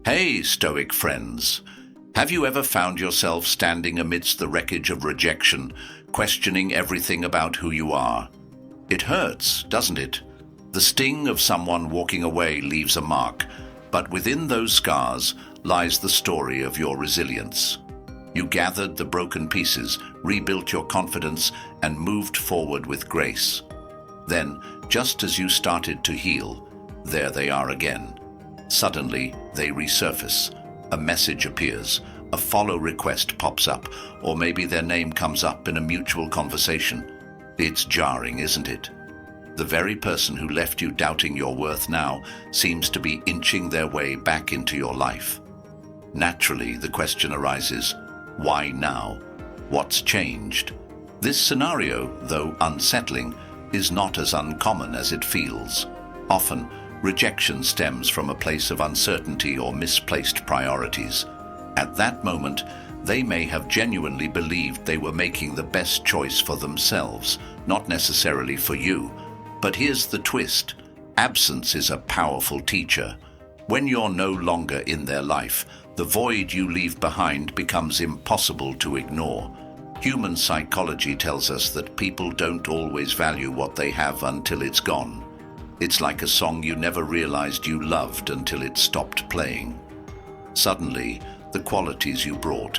Hey, Stoic friends. Have you ever found yourself standing amidst the wreckage of rejection, questioning everything about who you are? It hurts, doesn't it? The sting of someone walking away leaves a mark, but within those scars lies the story of your resilience. You gathered the broken pieces, rebuilt your confidence, and moved forward with grace. Then, just as you started to heal, there they are again. Suddenly, they resurface. A message appears, a follow request pops up, or maybe their name comes up in a mutual conversation. It's jarring, isn't it? The very person who left you doubting your worth now seems to be inching their way back into your life. Naturally, the question arises, why now? What's changed? This scenario, though unsettling, is not as uncommon as it feels. Often, rejection stems from a place of uncertainty or misplaced priorities. At that moment, they may have genuinely believed they were making the best choice for themselves, not necessarily for you. But here's the twist. Absence is a powerful teacher. When you're no longer in their life, the void you leave behind becomes impossible to ignore. Human psychology tells us that people don't always value what they have until it's gone. It's like a song you never realized you loved until it stopped playing. Suddenly, the qualities you brought,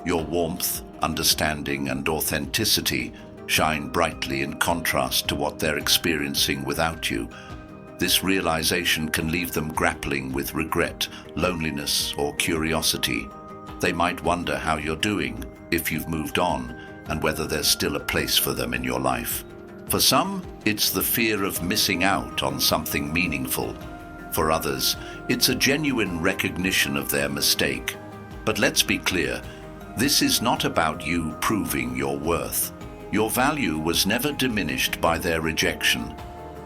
your warmth, understanding, and authenticity, shine brightly in contrast to what they're experiencing without you. This realization can leave them grappling with regret, loneliness, or curiosity. They might wonder how you're doing, if you've moved on, and whether there's still a place for them in your life. For some, it's the fear of missing out on something meaningful. For others, it's a genuine recognition of their mistake. But let's be clear, this is not about you proving your worth. Your value was never diminished by their rejection.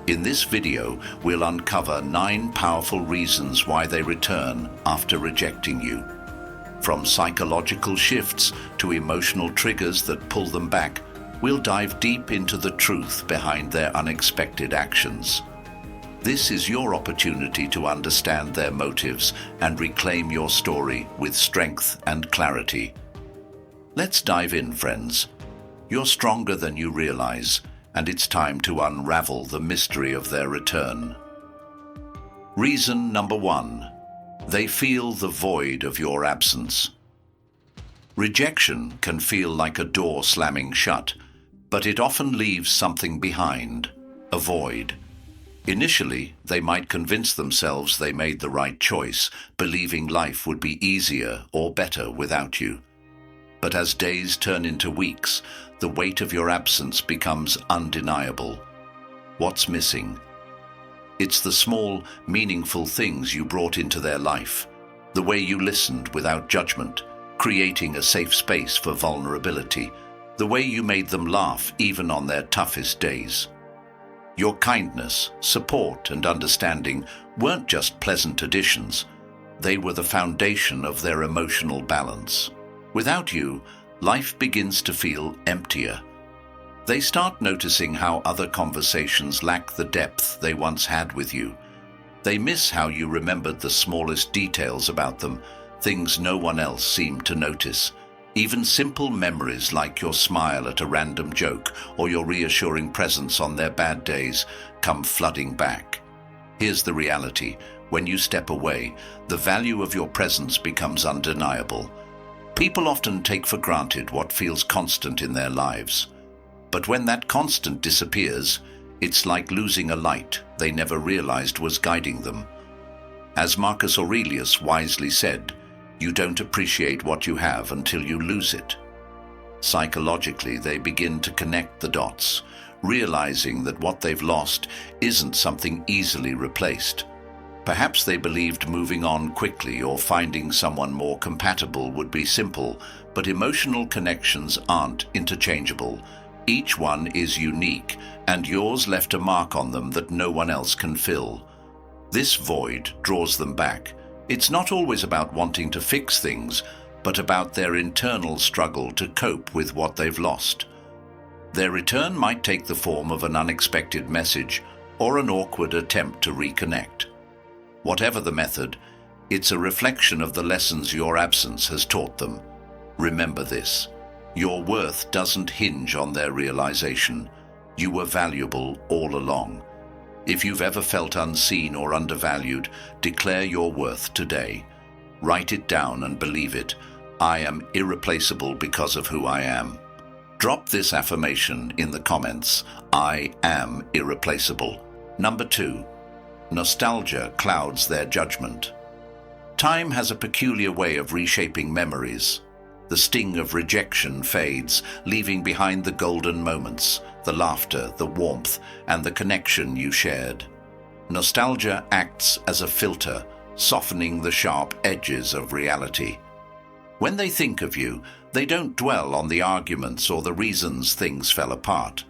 In this video, we'll uncover 9 powerful reasons why they return after rejecting you. From psychological shifts to emotional triggers that pull them back, we'll dive deep into the truth behind their unexpected actions. This is your opportunity to understand their motives and reclaim your story with strength and clarity. Let's dive in, friends. You're stronger than you realize, and it's time to unravel the mystery of their return. Reason number 1. They feel the void of your absence. Rejection can feel like a door slamming shut, but it often leaves something behind, a void. Initially, they might convince themselves they made the right choice, believing life would be easier or better without you. But as days turn into weeks, the weight of your absence becomes undeniable. What's missing? It's the small, meaningful things you brought into their life, the way you listened without judgment, creating a safe space for vulnerability, the way you made them laugh even on their toughest days. Your kindness, support, and understanding weren't just pleasant additions. They were the foundation of their emotional balance. Without you, life begins to feel emptier. They start noticing how other conversations lack the depth they once had with you. They miss how you remembered the smallest details about them, things no one else seemed to notice. Even simple memories like your smile at a random joke or your reassuring presence on their bad days come flooding back. Here's the reality. When you step away, the value of your presence becomes undeniable. People often take for granted what feels constant in their lives. But when that constant disappears, it's like losing a light they never realized was guiding them. As Marcus Aurelius wisely said, you don't appreciate what you have until you lose it. Psychologically, they begin to connect the dots, realizing that what they've lost isn't something easily replaced. Perhaps they believed moving on quickly or finding someone more compatible would be simple, but emotional connections aren't interchangeable. Each one is unique, and yours left a mark on them that no one else can fill. This void draws them back. It's not always about wanting to fix things, but about their internal struggle to cope with what they've lost. Their return might take the form of an unexpected message or an awkward attempt to reconnect. Whatever the method, It's a reflection of the lessons your absence has taught them. Remember this. Your worth doesn't hinge on their realization. You were valuable all along. If you've ever felt unseen or undervalued, declare your worth today. Write it down and believe it. I am irreplaceable because of who I am. Drop this affirmation in the comments. I am irreplaceable. Number 2. Nostalgia clouds their judgment. Time has a peculiar way of reshaping memories. The sting of rejection fades, leaving behind the golden moments, the laughter, the warmth, and the connection you shared. Nostalgia acts as a filter, softening the sharp edges of reality. When they think of you, they don't dwell on the arguments or the reasons things fell apart.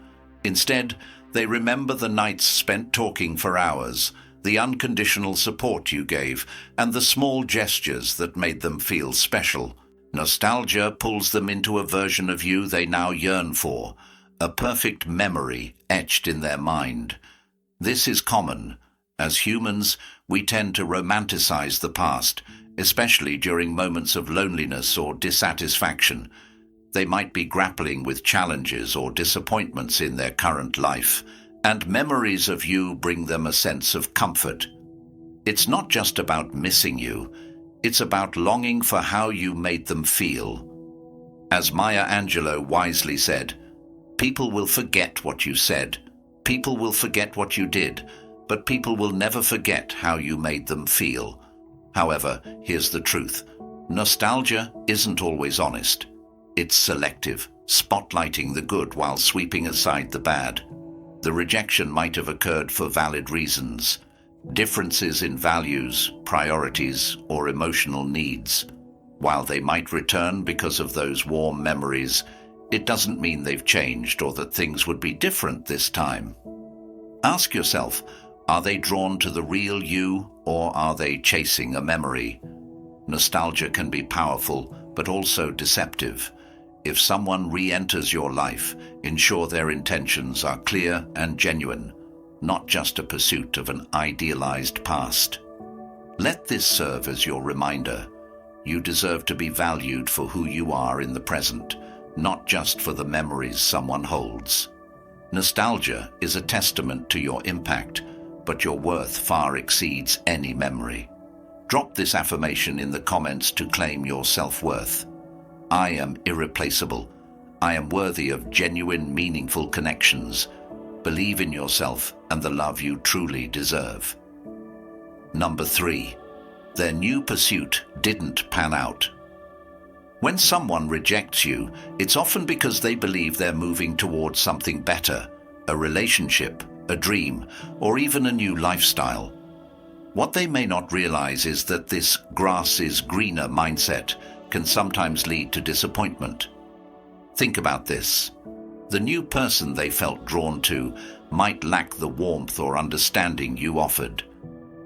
Instead, they remember the nights spent talking for hours, the unconditional support you gave, and the small gestures that made them feel special. Nostalgia pulls them into a version of you they now yearn for, a perfect memory etched in their mind. This is common. As humans, we tend to romanticize the past, especially during moments of loneliness or dissatisfaction. They might be grappling with challenges or disappointments in their current life, and memories of you bring them a sense of comfort. It's not just about missing you, it's about longing for how you made them feel. As Maya Angelou wisely said, people will forget what you said, people will forget what you did, but people will never forget how you made them feel. However, here's the truth. Nostalgia isn't always honest. It's selective, spotlighting the good while sweeping aside the bad. The rejection might have occurred for valid reasons. Differences in values, priorities, or emotional needs. While they might return because of those warm memories, it doesn't mean they've changed or that things would be different this time. Ask yourself, are they drawn to the real you, or are they chasing a memory? Nostalgia can be powerful, but also deceptive. If someone re-enters your life, ensure their intentions are clear and genuine, not just a pursuit of an idealized past. Let this serve as your reminder. You deserve to be valued for who you are in the present, not just for the memories someone holds. Nostalgia is a testament to your impact, but your worth far exceeds any memory. Drop this affirmation in the comments to claim your self-worth. I am irreplaceable. I am worthy of genuine, meaningful connections. Believe in yourself and the love you truly deserve. Number 3. Their new pursuit didn't pan out. When someone rejects you, it's often because they believe they're moving towards something better, a relationship, a dream, or even a new lifestyle. What they may not realize is that this grass is greener mindset can sometimes lead to disappointment. Think about this. The new person they felt drawn to might lack the warmth or understanding you offered.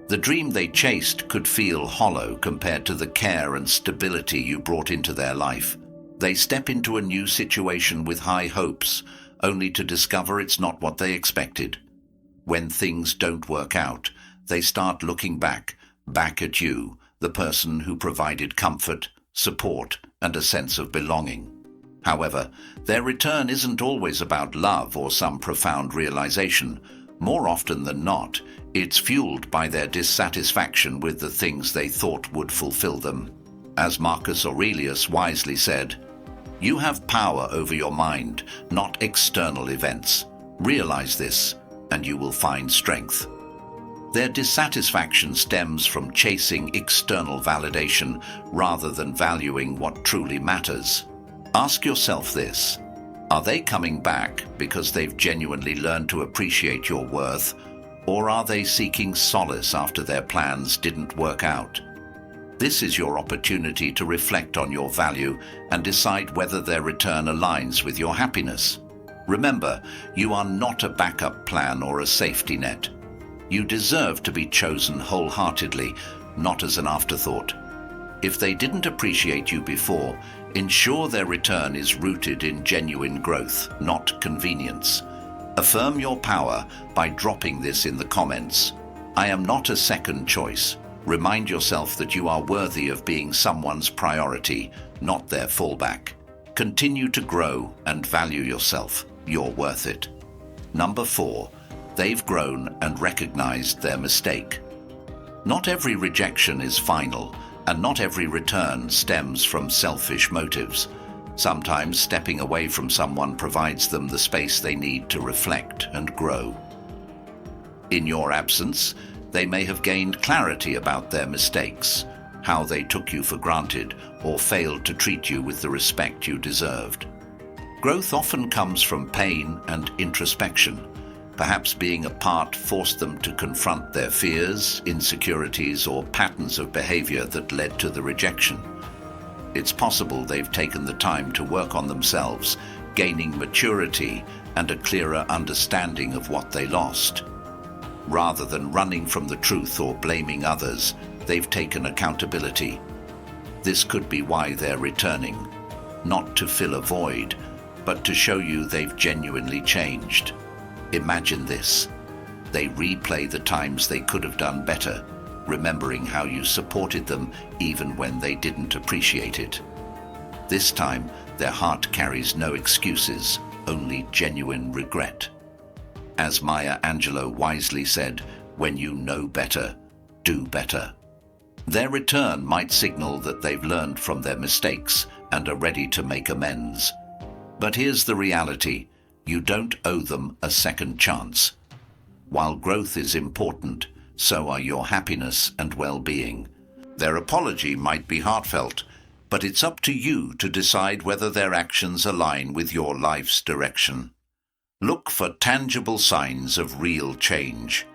The dream they chased could feel hollow compared to the care and stability you brought into their life. They step into a new situation with high hopes, only to discover it's not what they expected. When things don't work out, they start looking back at you, the person who provided comfort, support, and a sense of belonging. However, their return isn't always about love or some profound realization. More often than not, it's fueled by their dissatisfaction with the things they thought would fulfill them. As Marcus Aurelius wisely said, "You have power over your mind, not external events. Realize this, and you will find strength." Their dissatisfaction stems from chasing external validation rather than valuing what truly matters. Ask yourself this: are they coming back because they've genuinely learned to appreciate your worth, or are they seeking solace after their plans didn't work out? This is your opportunity to reflect on your value and decide whether their return aligns with your happiness. Remember, you are not a backup plan or a safety net. You deserve to be chosen wholeheartedly, not as an afterthought. If they didn't appreciate you before, ensure their return is rooted in genuine growth, not convenience. Affirm your power by dropping this in the comments. I am not a second choice. Remind yourself that you are worthy of being someone's priority, not their fallback. Continue to grow and value yourself. You're worth it. Number 4, they've grown and recognized their mistake. Not every rejection is final, and not every return stems from selfish motives. Sometimes stepping away from someone provides them the space they need to reflect and grow. In your absence, they may have gained clarity about their mistakes, how they took you for granted or failed to treat you with the respect you deserved. Growth often comes from pain and introspection. Perhaps being apart forced them to confront their fears, insecurities, or patterns of behavior that led to the rejection. It's possible they've taken the time to work on themselves, gaining maturity and a clearer understanding of what they lost. Rather than running from the truth or blaming others, they've taken accountability. This could be why they're returning, not to fill a void, but to show you they've genuinely changed. Imagine this. They replay the times they could have done better, remembering how you supported them even when they didn't appreciate it. This time, their heart carries no excuses, only genuine regret. As Maya Angelou wisely said, when you know better, do better. Their return might signal that they've learned from their mistakes and are ready to make amends. But here's the reality. You don't owe them a second chance. While growth is important, so are your happiness and well-being. Their apology might be heartfelt, but it's up to you to decide whether their actions align with your life's direction. Look for tangible signs of real change.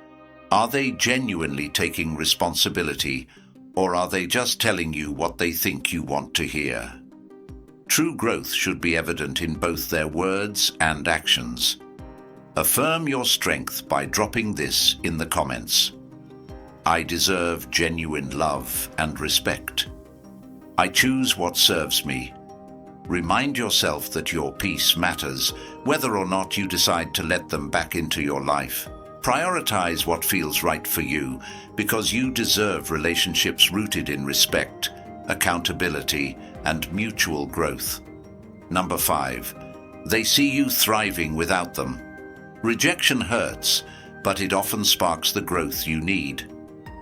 Are they genuinely taking responsibility, or are they just telling you what they think you want to hear? True growth should be evident in both their words and actions. Affirm your strength by dropping this in the comments. I deserve genuine love and respect. I choose what serves me. Remind yourself that your peace matters, whether or not you decide to let them back into your life. Prioritize what feels right for you, because you deserve relationships rooted in respect, accountability, and mutual growth. Number 5, they see you thriving without them. Rejection hurts, but it often sparks the growth you need.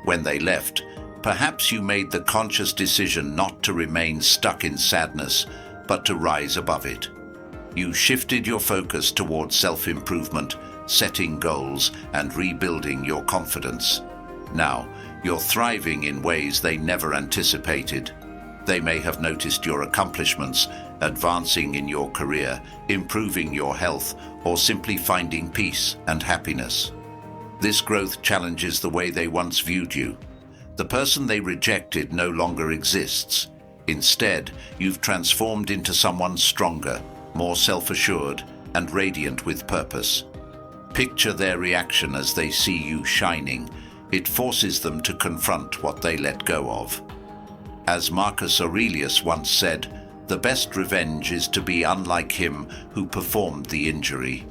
When they left, perhaps you made the conscious decision not to remain stuck in sadness, but to rise above it. You shifted your focus towards self-improvement, setting goals, and rebuilding your confidence. Now, you're thriving in ways they never anticipated. They may have noticed your accomplishments, advancing in your career, improving your health, or simply finding peace and happiness. This growth challenges the way they once viewed you. The person they rejected no longer exists. Instead, you've transformed into someone stronger, more self-assured, and radiant with purpose. Picture their reaction as they see you shining. It forces them to confront what they let go of. As Marcus Aurelius once said, the best revenge is to be unlike him who performed the injury.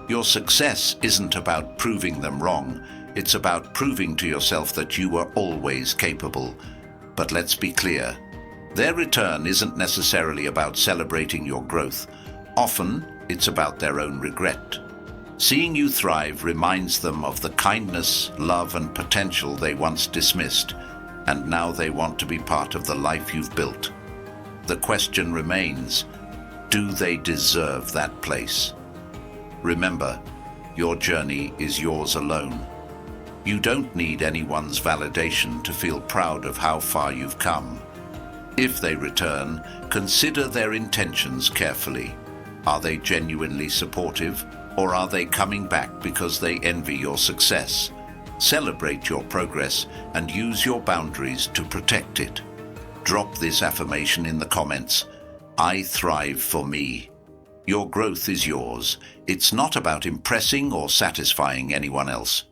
Your success isn't about proving them wrong. It's about proving to yourself that you were always capable. But let's be clear. Their return isn't necessarily about celebrating your growth. Often, it's about their own regret. Seeing you thrive reminds them of the kindness, love, and potential they once dismissed, and now they want to be part of the life you've built. The question remains, do they deserve that place? Remember, your journey is yours alone. You don't need anyone's validation to feel proud of how far you've come. If they return, consider their intentions carefully. Are they genuinely supportive, or are they coming back because they envy your success? Celebrate your progress and use your boundaries to protect it. Drop this affirmation in the comments. I thrive for me. Your growth is yours. It's not about impressing or satisfying anyone else.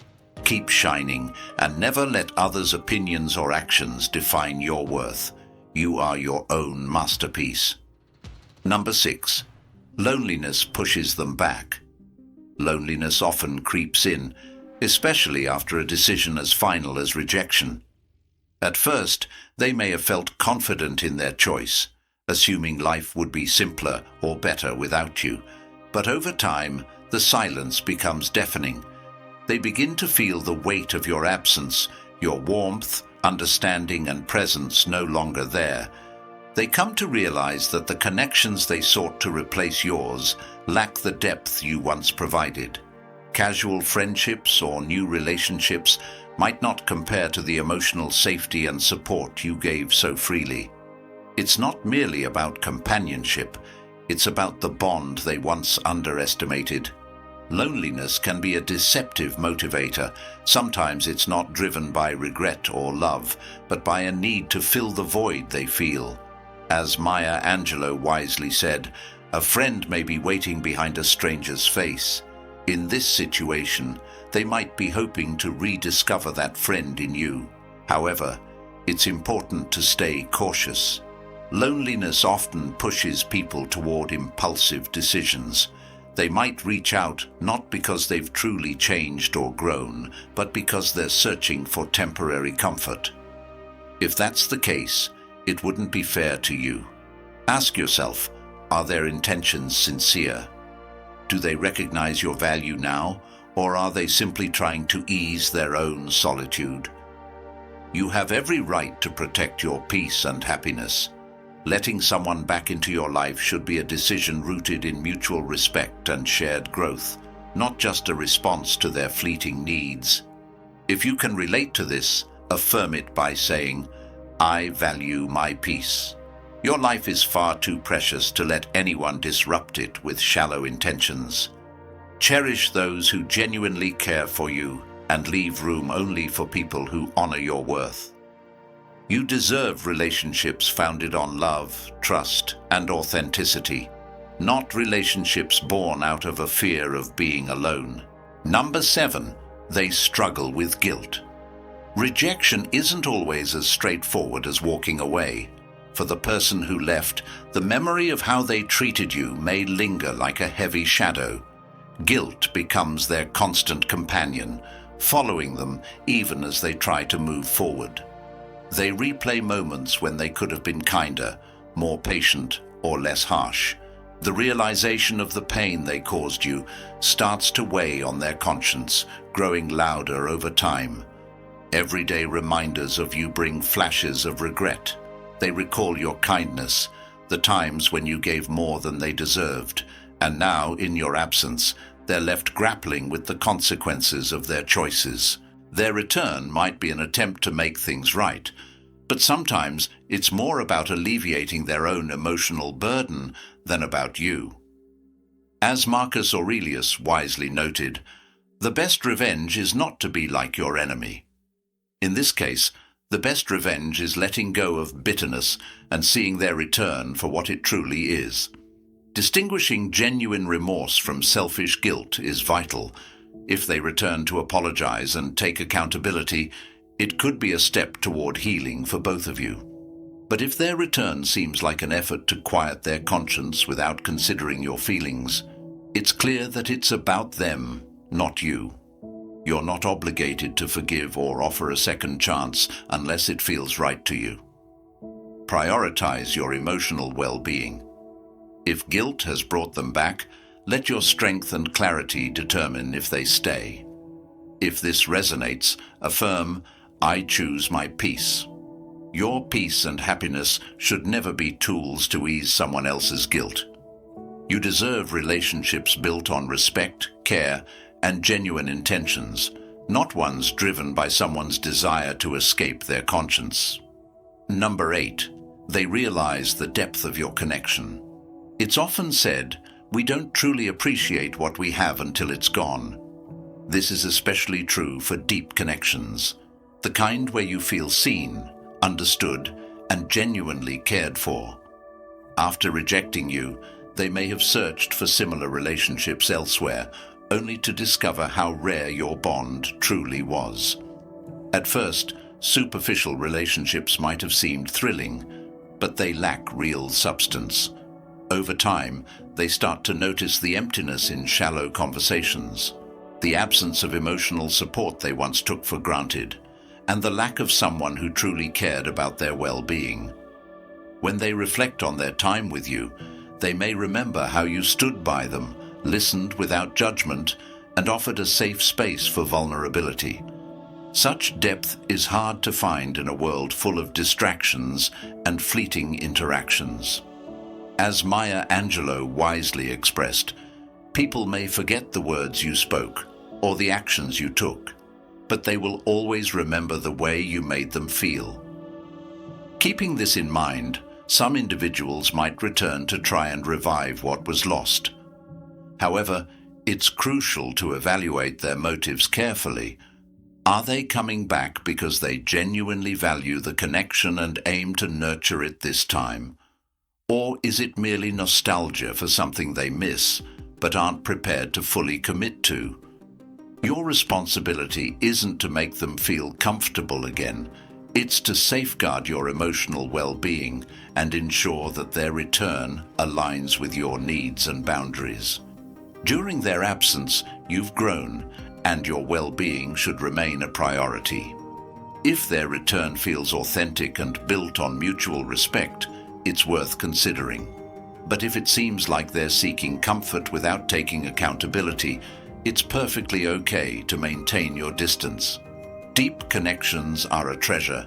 Keep shining and never let others' opinions or actions define your worth. You are your own masterpiece. Number 6. Loneliness pushes them back. Loneliness often creeps in, especially after a decision as final as rejection. At first, they may have felt confident in their choice, assuming life would be simpler or better without you. But over time, the silence becomes deafening. They begin to feel the weight of your absence, your warmth, understanding, and presence no longer there. They come to realize that the connections they sought to replace yours lack the depth you once provided. Casual friendships or new relationships might not compare to the emotional safety and support you gave so freely. It's not merely about companionship, it's about the bond they once underestimated. Loneliness can be a deceptive motivator. Sometimes it's not driven by regret or love, but by a need to fill the void they feel. As Maya Angelou wisely said, a friend may be waiting behind a stranger's face. In this situation, they might be hoping to rediscover that friend in you. However, it's important to stay cautious. Loneliness often pushes people toward impulsive decisions. They might reach out not because they've truly changed or grown, but because they're searching for temporary comfort. If that's the case, it wouldn't be fair to you. Ask yourself, are their intentions sincere? Do they recognize your value now, or are they simply trying to ease their own solitude? You have every right to protect your peace and happiness. Letting someone back into your life should be a decision rooted in mutual respect and shared growth, not just a response to their fleeting needs. If you can relate to this, affirm it by saying, "I value my peace." Your life is far too precious to let anyone disrupt it with shallow intentions. Cherish those who genuinely care for you and leave room only for people who honor your worth. You deserve relationships founded on love, trust, and authenticity, not relationships born out of a fear of being alone. Number 7, they struggle with guilt. Rejection isn't always as straightforward as walking away. For the person who left, the memory of how they treated you may linger like a heavy shadow. Guilt becomes their constant companion, following them even as they try to move forward. They replay moments when they could have been kinder, more patient, or less harsh. The realization of the pain they caused you starts to weigh on their conscience, growing louder over time. Everyday reminders of you bring flashes of regret. They recall your kindness, the times when you gave more than they deserved, and now, in your absence, they're left grappling with the consequences of their choices. Their return might be an attempt to make things right, but sometimes it's more about alleviating their own emotional burden than about you. As Marcus Aurelius wisely noted, the best revenge is not to be like your enemy. In this case, the best revenge is letting go of bitterness and seeing their return for what it truly is. Distinguishing genuine remorse from selfish guilt is vital. If they return to apologize and take accountability, it could be a step toward healing for both of you. But if their return seems like an effort to quiet their conscience without considering your feelings, it's clear that it's about them, not you. You're not obligated to forgive or offer a second chance unless it feels right to you. Prioritize your emotional well-being. If guilt has brought them back, let your strength and clarity determine if they stay. If this resonates, affirm, "I choose my peace." Your peace and happiness should never be tools to ease someone else's guilt. You deserve relationships built on respect, care, and genuine intentions, not ones driven by someone's desire to escape their conscience. Number 8, they realize the depth of your connection. It's often said, we don't truly appreciate what we have until it's gone. This is especially true for deep connections, the kind where you feel seen, understood, and genuinely cared for. After rejecting you, they may have searched for similar relationships elsewhere, only to discover how rare your bond truly was. At first, superficial relationships might have seemed thrilling, but they lack real substance. Over time, they start to notice the emptiness in shallow conversations, the absence of emotional support they once took for granted, and the lack of someone who truly cared about their well-being. When they reflect on their time with you, they may remember how you stood by them, listened without judgment, and offered a safe space for vulnerability. Such depth is hard to find in a world full of distractions and fleeting interactions. As Maya Angelou wisely expressed, people may forget the words you spoke or the actions you took, but they will always remember the way you made them feel. Keeping this in mind, some individuals might return to try and revive what was lost. However, it's crucial to evaluate their motives carefully. Are they coming back because they genuinely value the connection and aim to nurture it this time? Or is it merely nostalgia for something they miss, but aren't prepared to fully commit to? Your responsibility isn't to make them feel comfortable again. It's to safeguard your emotional well-being and ensure that their return aligns with your needs and boundaries. During their absence, you've grown, and your well-being should remain a priority. If their return feels authentic and built on mutual respect, it's worth considering. But if it seems like they're seeking comfort without taking accountability, it's perfectly okay to maintain your distance. Deep connections are a treasure,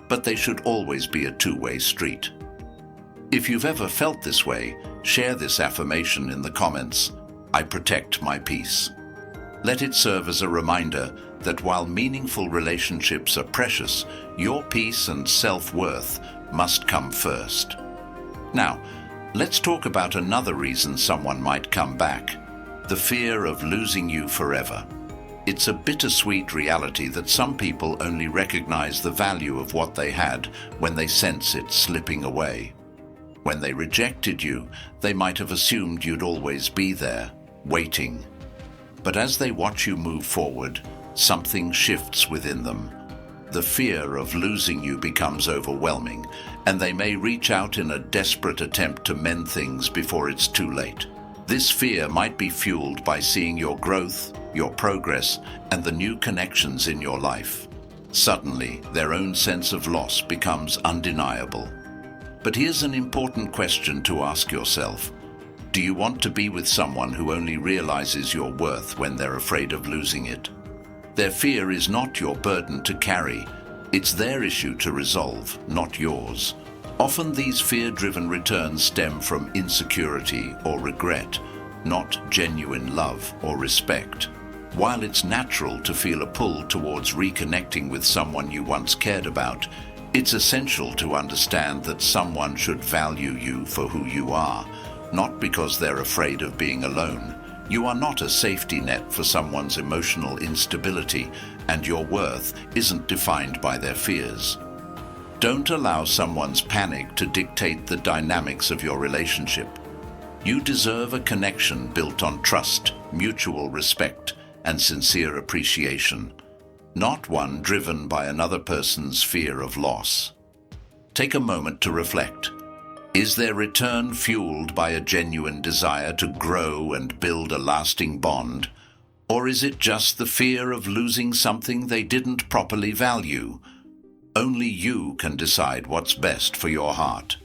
but they should always be a two-way street. If you've ever felt this way, share this affirmation in the comments. I protect my peace. Let it serve as a reminder that while meaningful relationships are precious, your peace and self-worth must come first. Now, let's talk about another reason someone might come back: the fear of losing you forever. It's a bittersweet reality that some people only recognize the value of what they had when they sense it slipping away. When they rejected you, they might have assumed you'd always be there, waiting. But as they watch you move forward, something shifts within them. The fear of losing you becomes overwhelming, and they may reach out in a desperate attempt to mend things before it's too late. This fear might be fueled by seeing your growth, your progress, and the new connections in your life. Suddenly, their own sense of loss becomes undeniable. But here's an important question to ask yourself. Do you want to be with someone who only realizes your worth when they're afraid of losing it? Their fear is not your burden to carry. It's their issue to resolve, not yours. Often these fear-driven returns stem from insecurity or regret, not genuine love or respect. While it's natural to feel a pull towards reconnecting with someone you once cared about, it's essential to understand that someone should value you for who you are, not because they're afraid of being alone. You are not a safety net for someone's emotional instability, and your worth isn't defined by their fears. Don't allow someone's panic to dictate the dynamics of your relationship. You deserve a connection built on trust, mutual respect, and sincere appreciation, not one driven by another person's fear of loss. Take a moment to reflect. Is their return fueled by a genuine desire to grow and build a lasting bond? Or is it just the fear of losing something they didn't properly value? Only you can decide what's best for your heart.